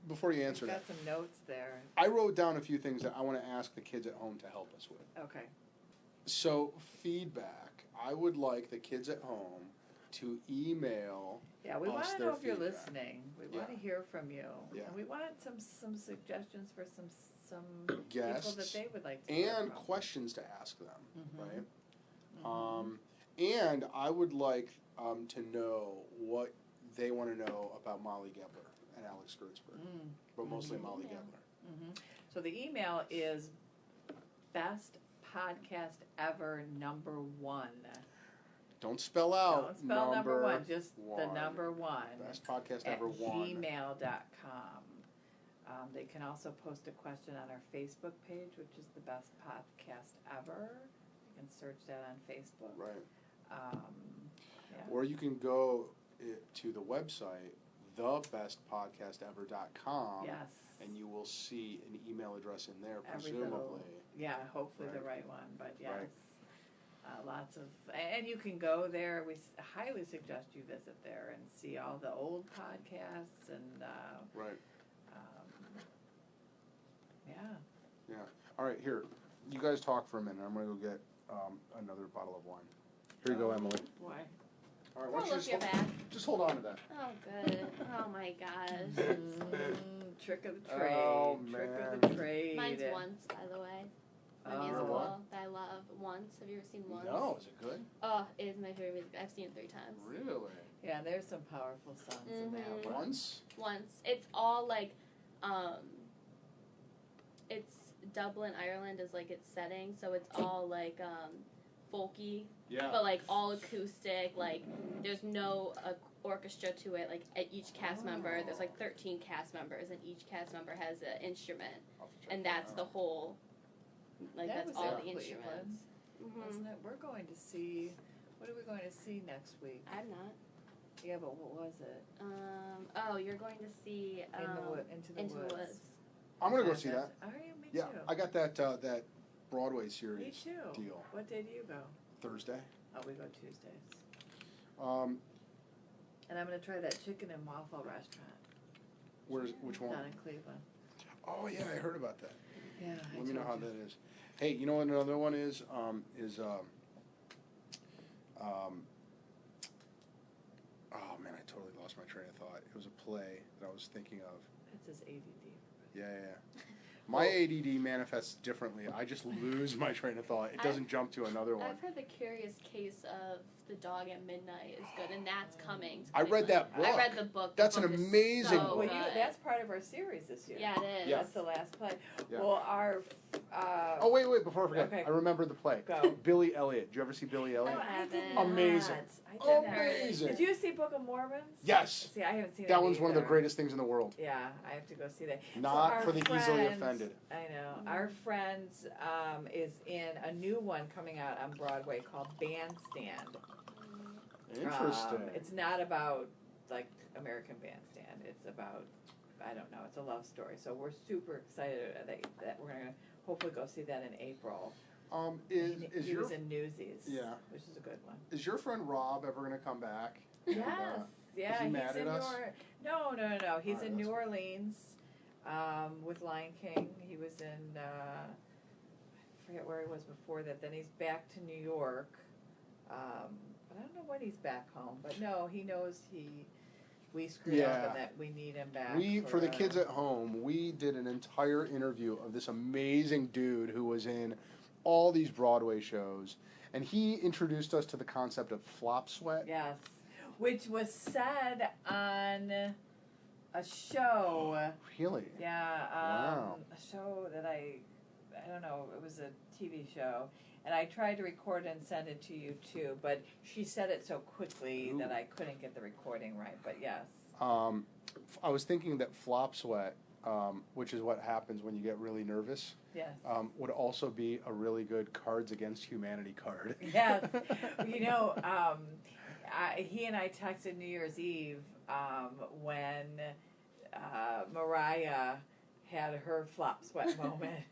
before you answer I've got that, some notes there. I wrote down a few things that I want to ask the kids at home to help us with. Okay. So feedback. I would like the kids at home to email. Yeah, we want to know if you're listening. We want to Yeah. hear from you. Yeah. And we want some suggestions for some Guests people that they would like to hear and from. questions to ask them, right? And I would like to know what they want to know about Molly Gebler and Alex Gertzberg, but mostly Molly Gebler. So the email is Best.Podcast.Ever #1. Don't spell out. Don't spell number one, just one. the number one. Best podcast at ever one. gmail.com. They can also post a question on our Facebook page, which is the Best Podcast Ever. You can search that on Facebook. Right. Yeah. Or you can go to the website, thebestpodcastever.com. Yes. And you will see an email address in there, presumably. Hopefully right. the right one, but yes. Right. Lots of, and you can go there. We highly suggest you visit there and see all the old podcasts and, Right. Yeah. All right, here. You guys talk for a minute. I'm going to go get another bottle of wine. Here you go, Emily. Boy. All right, Roll up your bag. Just hold on to that. Oh, good. Oh, my gosh. Trick of the trade. Oh, Trick man. of the trade. Mine's Once, by the way. My musical that I love. Once. Have you ever seen Once? No, is it good? Oh, it is my favorite music. I've seen it 3 times. Really? Yeah, there's some powerful songs in that one. Once? Once. It's all like, it's Dublin, Ireland is like its setting, so it's all like folky, but like all acoustic. Like there's no orchestra to it. Like at each cast member, there's like 13 cast members, and each cast member has an instrument, and that's the whole. Like that's all the instruments. Wasn't it? We're going to see. What are we going to see next week? I'm not. Yeah, but what was it? You're going to see Into the Woods. I'm going to go see that. Are you? Me Yeah, too. I got that Broadway series Me too. deal. What day do you go? Thursday. Oh, we go Tuesdays. And I'm going to try that chicken and waffle restaurant. Which one? Down in Cleveland. Oh, yeah, I heard about that. Yeah, Let me know how that is. Hey, you know what another one is? Oh man, I totally lost my train of thought. It was a play that I was thinking of. It says ADD. Yeah. My ADD manifests differently. I just lose my train of thought. It doesn't jump to another one. I've heard The Curious Case of the Dog at Midnight is good, and that's coming. I read that book. I read the book. That's an amazing book. Well, that's part of our series this year. Yeah, it is. Yeah. That's the last play. Yeah. Well, our... oh, wait, before I forget. Okay. I remember the play. Go. Billy Elliot. Did you ever see Billy Elliot? No, I did not. Amazing. Amazing. Did you see Book of Mormons? Yes. See, I haven't seen That one's one of the greatest things in the world. Yeah, I have to go see that. Not for the easily friends, offended. I know. Our Friends is in a new one coming out on Broadway called Bandstand. Interesting. It's not about, like, American Bandstand. It's about, I don't know, it's a love story. So we're super excited that we're going to hopefully go see that in April. He was in Newsies, which is a good one. Is your friend Rob ever going to come back? Yes. Yeah, is he mad at us? No. He's in that's New Orleans with Lion King. He was in, I forget where he was before that. Then he's back to New York. But I don't know when he's back home. But no, he knows we screwed up and that we need him back. For the kids at home, we did an entire interview of this amazing dude who was in all these Broadway shows, and he introduced us to the concept of flop sweat. Yes, which was said on a show. Really? Yeah, Wow. a show that I don't know, it was a TV show, and I tried to record and send it to you too, but she said it so quickly that I couldn't get the recording right, but yes. I was thinking that flop sweat, which is what happens when you get really nervous, yes. Would also be a really good Cards Against Humanity card. Yes. You know, he and I texted New Year's Eve when Mariah had her flop sweat moment.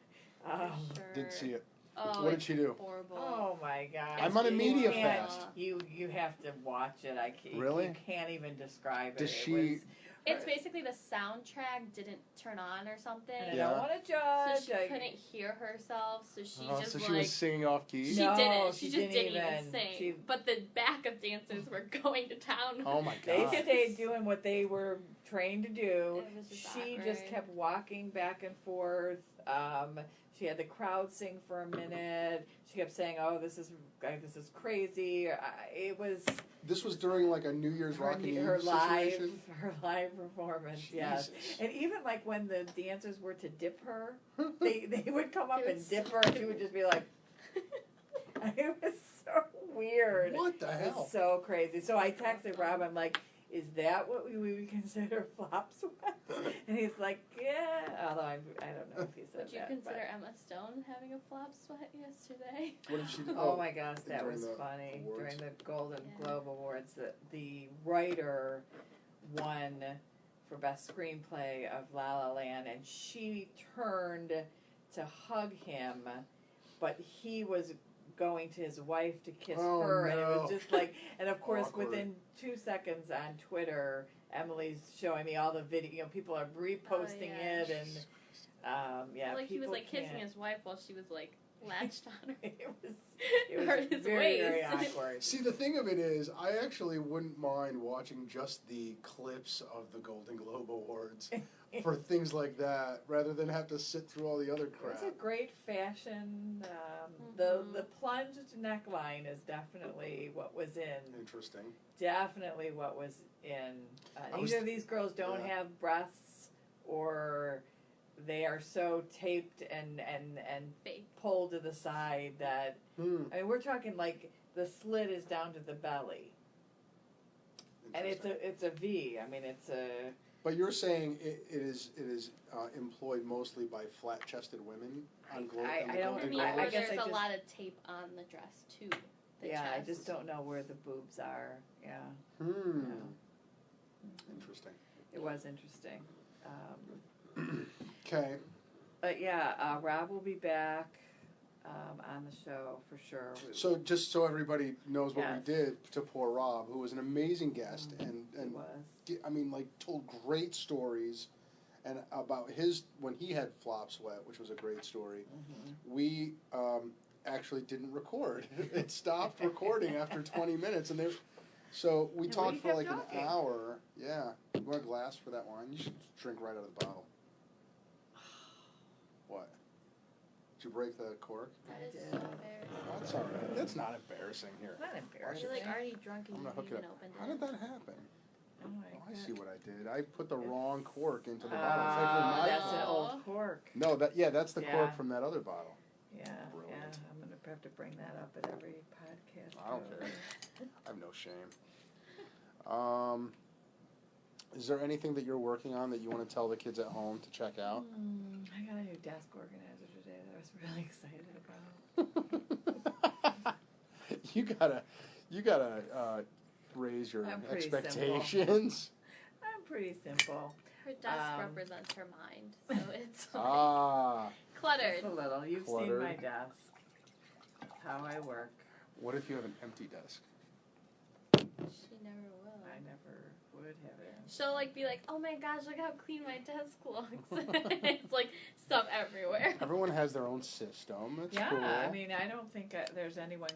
Didn't see it. Oh, what did she do? Horrible. Oh my God! I'm on a media fast. You have to watch it. Really? You can't even describe it. Does she? It's basically the soundtrack didn't turn on or something. And I don't want to judge. So she couldn't hear herself, so she just so she was singing off key? She didn't. She just didn't even sing. She, but the backup dancers were going to town. Oh my God. They stayed doing what they were trained to do. She awkward. just kept walking back and forth. She had the crowd sing for a minute. She kept saying, "Oh, this is crazy." This was during like a New Year's Rockin' Eve situation? Her live performance, Jesus. yes. And even like when the dancers were to dip her, they would come up and dip her, and she would just be like, it was so weird. What the hell? It was so crazy. So I texted Rob, I'm like, is that what we would consider flop sweat? And he's like, yeah. Although I don't know if he said that. Would you consider Emma Stone having a flop sweat yesterday? What did she do? Oh my gosh, that was funny. Awards. During the Golden Globe Awards, the writer won for Best Screenplay of La La Land, and she turned to hug him, but he was going to his wife to kiss her, and it was just like, and of course Awkward. within 2 seconds on Twitter, Emily's showing me all the video, people are reposting it, and like he was like kissing can't. his wife while she was like latched on her. it was his very, waist. very awkward. See, the thing of it is, I actually wouldn't mind watching just the clips of the Golden Globe Awards for things like that, rather than have to sit through all the other crap. It's a great fashion. The plunged neckline is definitely what was in. Interesting. Definitely what was in. Either of these girls don't have breasts, or they are so taped and fake, pulled to the side that I mean, we're talking like the slit is down to the belly, and it's a V. I mean, it's a. But you're saying it is employed mostly by flat-chested women on Globe. I don't. I guess there's a lot of tape on the dress too. The chest. I just don't know where the boobs are. Yeah. Interesting. It was interesting. Okay. But yeah, Rob will be back on the show for sure. So just so everybody knows what Yes. we did to poor Rob, who was an amazing guest and was. I mean, like, told great stories, and about when he had flop sweat, which was a great story. We actually didn't record. It stopped recording after 20 minutes, so we talked for like talking. an hour. Yeah. You want a glass for that wine? You should drink right out of the bottle. What? Did you break the cork? That is did. so embarrassing. Oh, that's all right. That's not embarrassing here. It's not embarrassing. You're like already drunk and I'm you gonna hook haven't it even up. opened it. How did that happen? Oh my Oh, I God. see what I did. I put the wrong cork into the bottle. It's actually my That's an fault. old cork. No, that's the Yeah. cork from that other bottle. Yeah, Brilliant. I'm going to have to bring that up at every podcast. I don't care. I have no shame. Is there anything that you're working on that you want to tell the kids at home to check out? I got a new desk organizer today that I was really excited about. you gotta raise your I'm pretty expectations. I'm pretty simple. Her desk represents her mind, so it's cluttered. Just a little. You've seen my desk. That's how I work. What if you have an empty desk? She never will. I never would have it. She'll like be like, "Oh my gosh, look how clean my desk looks." It's like stuff everywhere. Everyone has their own system. That's Yeah, cool. I mean, I don't think there's anyone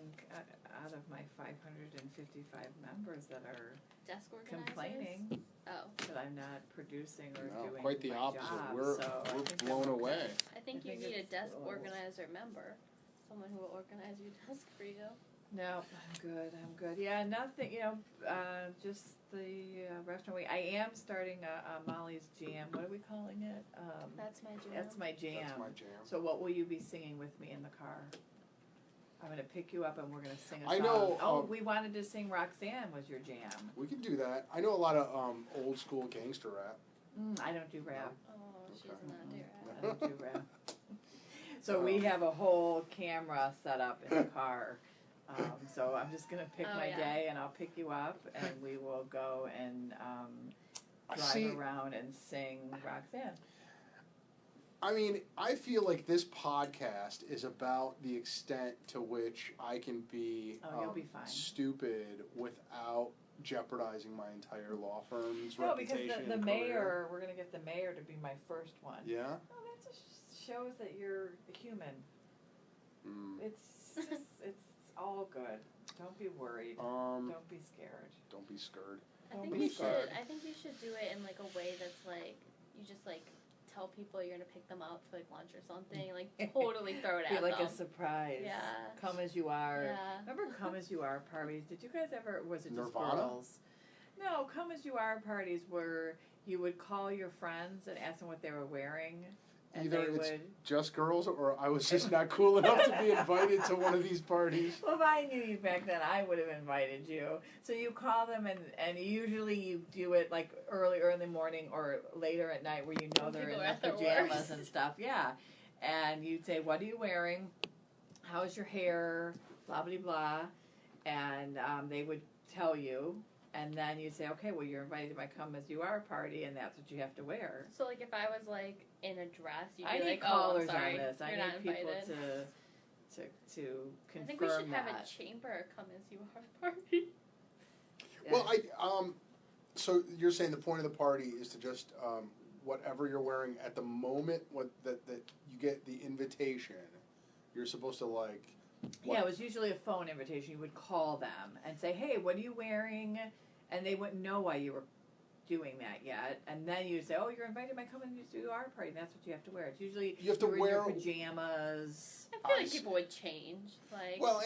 out of my 555 members that are Desk organizers? complaining Oh. that I'm not producing or No, doing quite the my opposite. job. We're so I think blown I'm okay. away. I think you think need a it's desk close. organizer member. Someone who will organize your desk for you. No, I'm good. Yeah, nothing, just the restaurant. I am starting a Molly's Jam. What are we calling it? That's my jam. That's my jam. That's my jam. So what will you be singing with me in the car? I'm going to pick you up and we're going to sing a song. I know, Oh, we wanted to sing Roxanne was your jam. We can do that. I know a lot of old school gangster rap. I don't do rap. Oh, she does not do I that. don't do rap. So we have a whole camera set up in the car. So I'm just going to pick my day and I'll pick you up and we will go and drive around and sing Roxanne. I mean, I feel like this podcast is about the extent to which I can be, you'll be fine. stupid without jeopardizing my entire law firm's No, reputation. because the and mayor, career. we're going to get the mayor to be my first one. Yeah? Oh, that just shows that you're a human. It's just, it's all good. Don't be worried. Don't be scared. Don't be scared. I think you should do it in like a way that's like you just like tell people you're gonna pick them up for like lunch or something. Like totally throw it at them. Be like a surprise. Yeah. Come as you are. Yeah. Remember Come As You Are parties? Did you guys ever? Was it just Nirvana? girls? No, Come As You Are parties where you would call your friends and ask them what they were wearing. And Either they it's would. just girls, or I was just not cool enough to be invited to one of these parties. Well, if I knew you back then, I would have invited you. So you call them, and usually you do it like earlier in the morning or later at night where you know they're in their pajamas and stuff. Yeah. And you'd say, what are you wearing? How's your hair? Blah, blah, blah. And they would tell you. And then you say, okay, well, you're invited to my come as you are party, and that's what you have to wear. So, like, if I was, like, in a dress, you'd be I need like, callers oh, I'm sorry, on this. I you're need not people invited. to confirm I think we should have that. a chamber come as you are party. Yeah. Well, so you're saying the point of the party is to just whatever you're wearing at the moment that you get the invitation, you're supposed to like. Yeah, it was usually a phone invitation. You would call them and say, "Hey, what are you wearing?" And they wouldn't know why you were doing that yet. And then you say, "Oh, you're invited to come and do our party." And that's what you have to wear. It's usually you have to wear wear your pajamas. I feel like people would change. Like, well,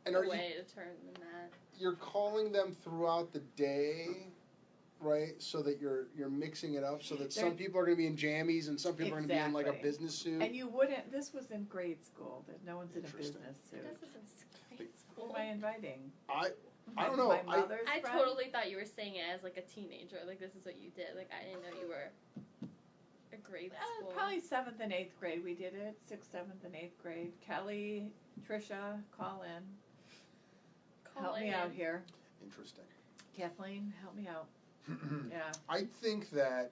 and are way to turn than that. You're calling them throughout the day, right? So that you're mixing it up, so that some people are going to be in jammies and some people are going to be in like a business suit. And you wouldn't. This was in grade school. That no one's in a business suit. This is in grade school. Who am I inviting? I don't know. My mother's I friend? totally thought you were saying it as like a teenager. Like this is what you did. Like I didn't know you were a grade school. Probably 7th and 8th grade. We did it. 6th, 7th, and 8th grade. Kelly, Trisha, call in. Help me out here. Interesting. Kathleen, help me out. Yeah. I think that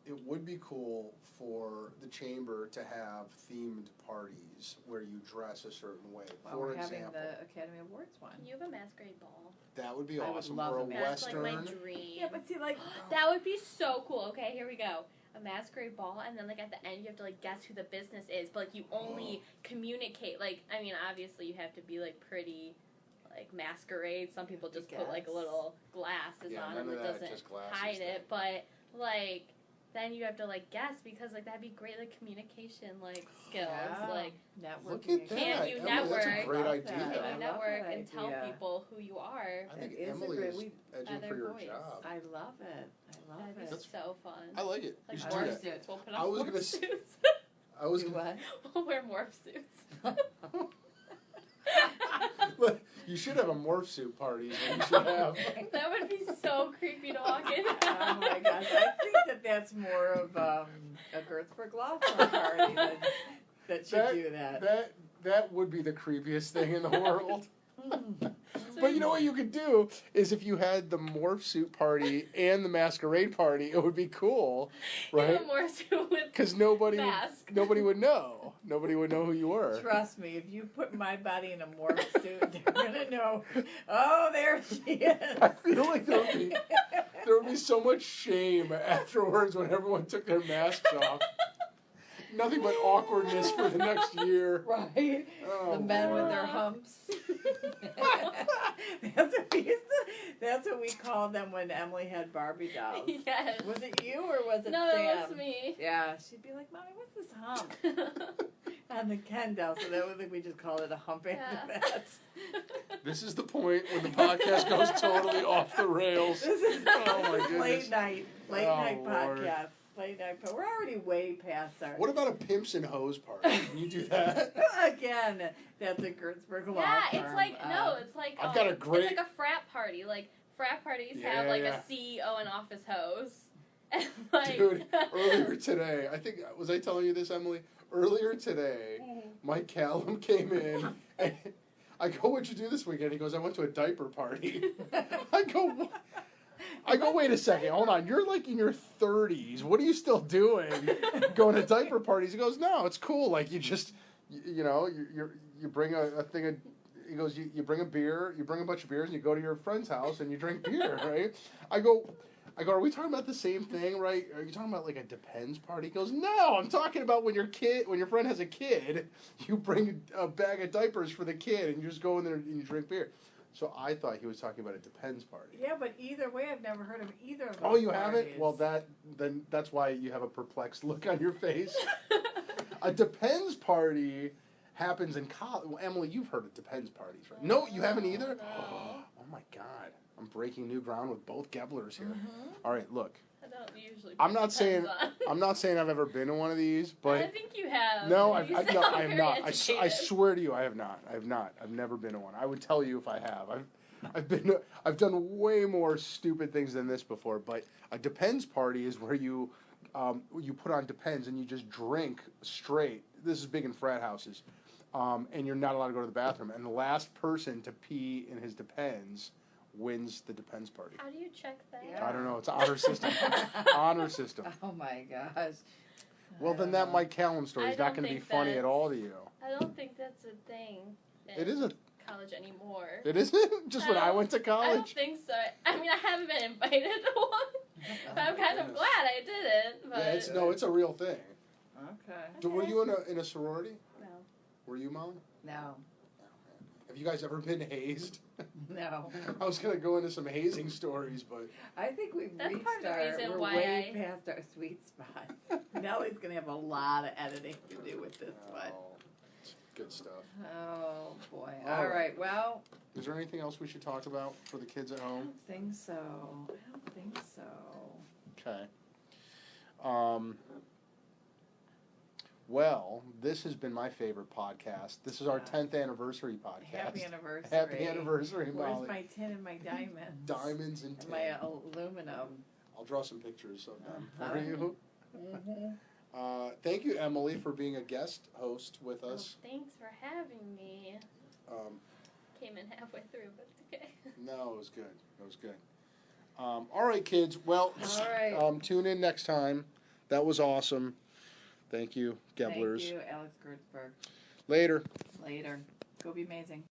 it would be cool for the chamber to have themed parties where you dress a certain way. Well, we're having the Academy Awards one. Can you have a masquerade ball? That would be I would awesome. love Or a a masquerade. Western. That's like my dream. Yeah, but see, like that would be so cool. Okay, here we go. A masquerade ball, and then like at the end you have to like guess who the business is, but like you only communicate. Like I mean, obviously you have to be like pretty. Like masquerade, some people just put like little glasses on and it doesn't hide it, but like then you have to like guess because like that'd be great like communication like skills like networking. Look at that. Can you Emily, network? That's a great idea. Can you network and tell idea. people who you are? I think That is Emily a great- is edging by for their your voice. job. I love it. I love That'd be it. so fun. I like it. Like You should do morph that. suits. We'll put I on was morph gonna suits. I was Do what? We'll wear morph suits. Look, you should have a morph suit party. You should have. That would be so creepy to walk in. Oh my gosh, I think that's more of a Gertzberg Law Firm party that should do that. That would be the creepiest thing in the world. But you know what you could do is if you had the morph suit party and the masquerade party, it would be cool, right? Yeah, morph suit with because nobody would know. Nobody would know who you were. Trust me, if you put my body in a morph suit, they're gonna know. Oh, there she is. I feel like there would be so much shame afterwards when everyone took their masks off. Nothing but awkwardness for the next year. Right. Oh, the men with their Lord. humps. That's what we called them when Emily had Barbie dolls. Yes. Was it you or was it No, Sam? it was me. Yeah, she'd be like, "Mommy, what's this hump?" On the Ken doll, so that was like we just called it a hump after that. This is the point when the podcast goes totally off the rails. This is Oh my goodness. late night Oh, Lord. podcast. Late night. We're already way past our. What about a pimps and hoes party? Can you do that? Again, that's a Gertzberg Law Yeah, Firm. it's like it's like I've got a great- It's like a frat party. Like frat parties Yeah, have like yeah. a CEO and office hose. And like Dude, earlier today, I think, was I telling you this, Emily? Earlier today, Mike Callum came in, and I go, "What'd you do this weekend?" He goes, "I went to a diaper party." I go, "Wait a second, hold on, you're like in your 30s, what are you still doing going to diaper parties?" He goes, "No, it's cool, like you just, you bring a thing of," he goes, you bring a beer, you bring a bunch of beers, and you go to your friend's house and you drink beer, right? I go, are we talking about the same thing, right? Are you talking about like a Depends party? He goes, "No, I'm talking about when your friend has a kid, you bring a bag of diapers for the kid and you just go in there and you drink beer." So I thought he was talking about a Depends party. Yeah, but either way, I've never heard of either of those. Oh, you parties. haven't? Well, then that's why you have a perplexed look on your face. A Depends party happens in college. Well, Emily, you've heard of Depends parties, right? No, you haven't either? No. Oh my God. I'm breaking new ground with both Geblers here. Mm-hmm. All right, look. I don't usually. I'm not saying on. I've ever been to one of these, but I think you have. no, You I sound have very not. I educated. swear to you, I have not. I've never been to one. I would tell you if I have. I've done way more stupid things than this before. But a Depends party is where you put on Depends and you just drink straight. This is big in frat houses, and you're not allowed to go to the bathroom. And the last person to pee in his Depends wins the Depends party. How do you check that? Yeah. I don't know. It's honor system. Honor system. Oh my gosh. Well, then that Mike Callum story is not going to be funny at all to you. I don't think that's a thing. It isn't. College anymore. It isn't? Just when I went to college? I don't think so. I mean, I haven't been invited to one, but I'm kind of glad I didn't. But Yeah, it's a real thing. Okay. Were you in a sorority? No. Were you, Molly? No. Have you guys ever been hazed? No. I was going to go into some hazing stories, but... I think we've That's reached part of the reason we're why way past our sweet spot. Nellie's going to have a lot of editing to do with this one. It's good stuff. Oh, boy. All All right, well... Is there anything else we should talk about for the kids at I home? don't think so. I don't think so. Okay. Well, this has been my favorite podcast. This is our 10th anniversary podcast. Happy anniversary. Happy anniversary, Molly. Where's my tin and my diamonds? Diamonds and tin. And my aluminum. I'll draw some pictures of them Uh-huh. for you. Mm-hmm. Thank you, Emily, for being a guest host with us. Thanks for having me. Came in halfway through, but it's okay. No, it was good. It was good. All right, kids. Well, All right. Tune in next time. That was awesome. Thank you, Gebblers. Thank you, Alex Gertzberg. Later. Later. Go be amazing.